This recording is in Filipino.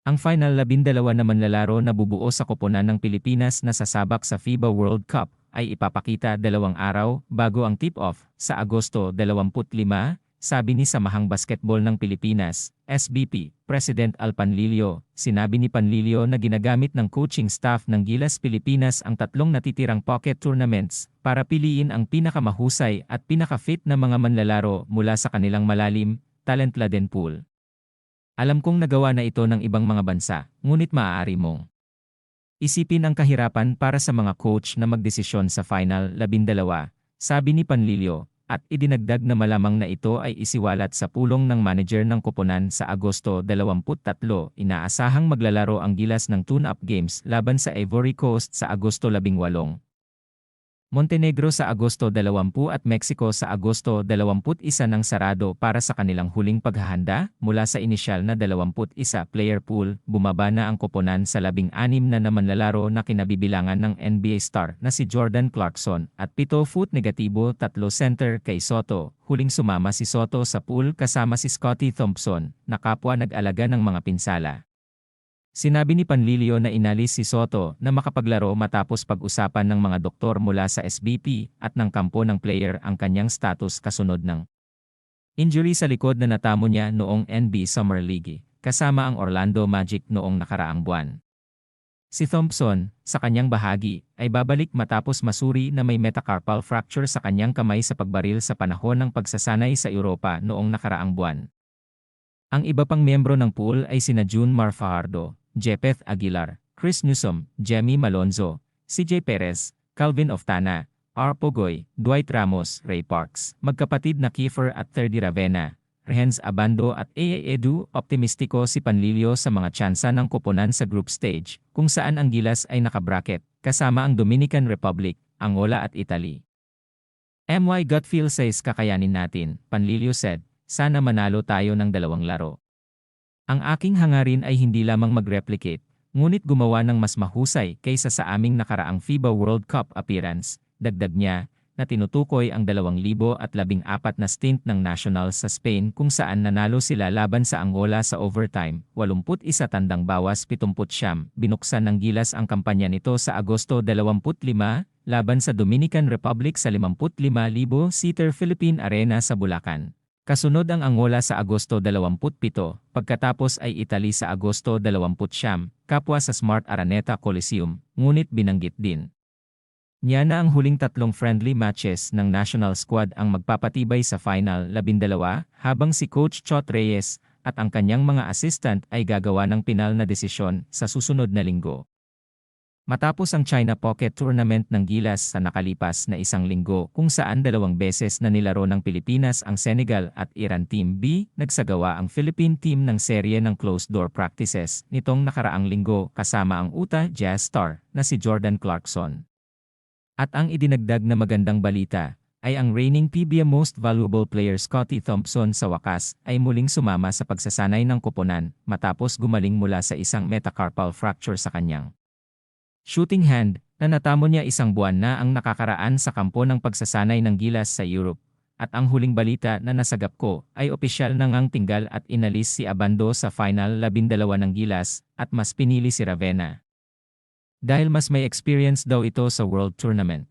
Ang final 12 na manlalaro na bubuo sa koponan ng Pilipinas na sasabak sa FIBA World Cup ay ipapakita 2 araw bago ang tip-off sa Agosto 25, sabi ni Samahang Basketball ng Pilipinas, SBP, President Al Panlilio. Sinabi ni Panlilio na ginagamit ng coaching staff ng Gilas Pilipinas ang 3 natitirang pocket tournaments para piliin ang pinakamahusay at pinaka-fit na mga manlalaro mula sa kanilang malalim, talent-laden pool. Alam kong nagawa na ito ng ibang mga bansa, ngunit maaari mong isipin ang kahirapan para sa mga coach na magdesisyon sa final 12, sabi ni Panlilio, at idinagdag na malamang na ito ay isiwalat sa pulong ng manager ng koponan sa Agosto 23. Inaasahang maglalaro ang Gilas ng tune-up games laban sa Ivory Coast sa Agosto 18. Montenegro sa Agosto 20 at Mexico sa Agosto 21 ng sarado para sa kanilang huling paghahanda. Mula sa inisyal na 21-player pool, bumaba na ang koponan sa 16 na manlalaro na kinabibilangan ng NBA star na si Jordan Clarkson at 7'3" center kay Soto. Huling sumama si Soto sa pool kasama si Scottie Thompson na kapwa nag-alaga ng mga pinsala. Sinabi ni Panlilio na inalis si Soto na makapaglaro matapos pag-usapan ng mga doktor mula sa SBP at ng kampo ng player ang kanyang status kasunod ng injury sa likod na natamo niya noong NBA Summer League, kasama ang Orlando Magic noong nakaraang buwan. Si Thompson, sa kanyang bahagi, ay babalik matapos masuri na may metacarpal fracture sa kanyang kamay sa pagbaril sa panahon ng pagsasanay sa Europa noong nakaraang buwan. Ang iba pang miyembro ng pool ay sina June Mar Fajardo, Jepeth Aguilar, Chris Newsom, Jemmy Malonzo, CJ Perez, Calvin Oftana, R. Pogoy, Dwight Ramos, Ray Parks, magkapatid na Kiefer at Terdy Ravena, Renz Abando at A.A. Edu. Optimistiko si Panlilio sa mga tsansa ng koponan sa group stage, kung saan ang Gilas ay nakabracket, kasama ang Dominican Republic, Angola at Italy. My gut feel says kakayanin natin, Panlilio said, sana manalo tayo ng 2 laro. Ang aking hangarin ay hindi lamang mag-replicate, ngunit gumawa ng mas mahusay kaysa sa aming nakaraang FIBA World Cup appearance. Dagdag niya, na tinutukoy ang 2014 na stint ng Nationals sa Spain kung saan nanalo sila laban sa Angola sa overtime, 81 tandang bawas 70. Binuksan ng Gilas ang kampanya nito sa Agosto 25, laban sa Dominican Republic sa 55,000-seater Philippine Arena sa Bulacan. Kasunod ang Angola sa Agosto 27, pagkatapos ay Italy sa Agosto 20, kapwa sa Smart Araneta Coliseum, ngunit binanggit din niya na ang huling 3 friendly matches ng national squad ang magpapatibay sa final 12, habang si Coach Chot Reyes at ang kanyang mga assistant ay gagawa ng pinal na desisyon sa susunod na linggo. Matapos ang China Pocket Tournament ng Gilas sa nakalipas na 1 linggo kung saan 2 beses na nilaro ng Pilipinas ang Senegal at Iran Team B, nagsagawa ang Philippine team ng serye ng closed-door practices nitong nakaraang linggo kasama ang Utah Jazz star na si Jordan Clarkson. At ang idinagdag na magandang balita ay ang reigning PBA Most Valuable Player Scottie Thompson sa wakas ay muling sumama sa pagsasanay ng koponan matapos gumaling mula sa isang metacarpal fracture sa kanyang shooting hand, na natamo niya 1 buwan na ang nakakaraan sa kampo ng pagsasanay ng Gilas sa Europe. At ang huling balita na nasagap ko ay opisyal na ngang tinggal at inalis si Abando sa final 12 ng Gilas at mas pinili si Ravena. Dahil mas may experience daw ito sa World Tournament.